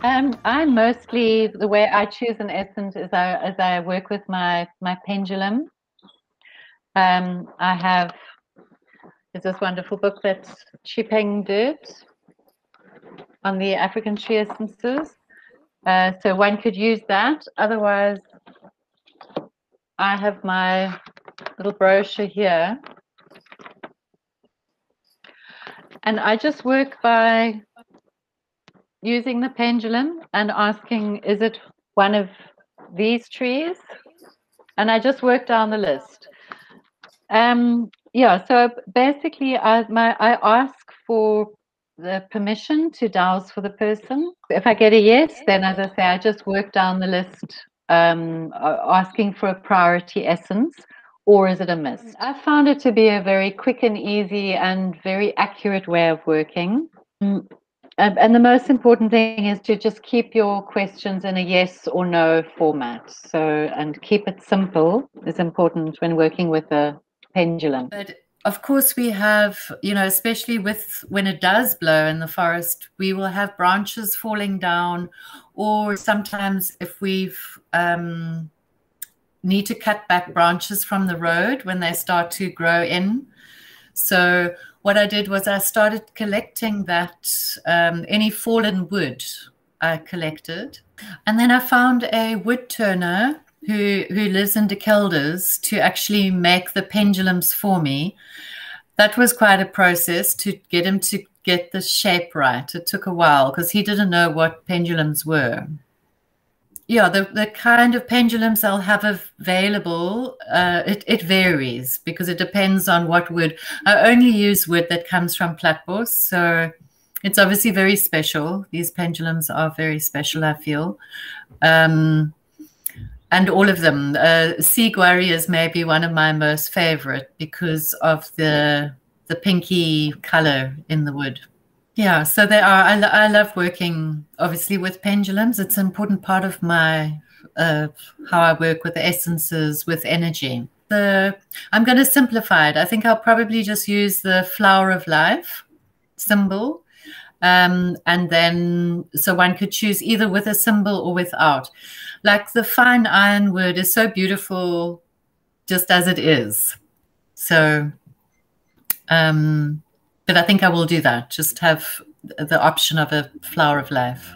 I mostly, the way I choose an essence is I work with my pendulum. I have, there's this wonderful book that Chipeng did on the African tree essences. So one could use that. Otherwise, I have my little brochure here. And I just work by using the pendulum and asking, is it one of these trees? And I just work down the list. Yeah, so basically I ask for the permission to dowse for the person. If I get a yes, then as I say, I just work down the list, asking for a priority essence, or is it a mist? I found it to be a very quick and easy and very accurate way of working. And the most important thing is to just keep your questions in a yes or no format. So, and keep it simple is important when working with a pendulum. But of course we have, you know, especially with when it does blow in the forest, we will have branches falling down, or sometimes if we've need to cut back branches from the road when they start to grow in. So what I did was I started collecting that, any fallen wood I collected. And then I found a wood turner who lives in De Kelders to actually make the pendulums for me. That was quite a process to get him to get the shape right. It took a while because he didn't know what pendulums were. Yeah, the kind of pendulums I'll have available, it varies because it depends on what wood. I only use wood that comes from Platbos, so it's obviously very special. These pendulums are very special, I feel. And all of them. Sea Guari is maybe one of my most favorite because of the pinky color in the wood. Yeah, so they are. I love working, obviously, with pendulums. It's an important part of my how I work with the essences, with energy. I'm going to simplify it. I think I'll probably just use the flower of life symbol, and then so one could choose either with a symbol or without. Like the fine ironwood is so beautiful, just as it is. So. But I think I will do that, just have the option of a flower of life.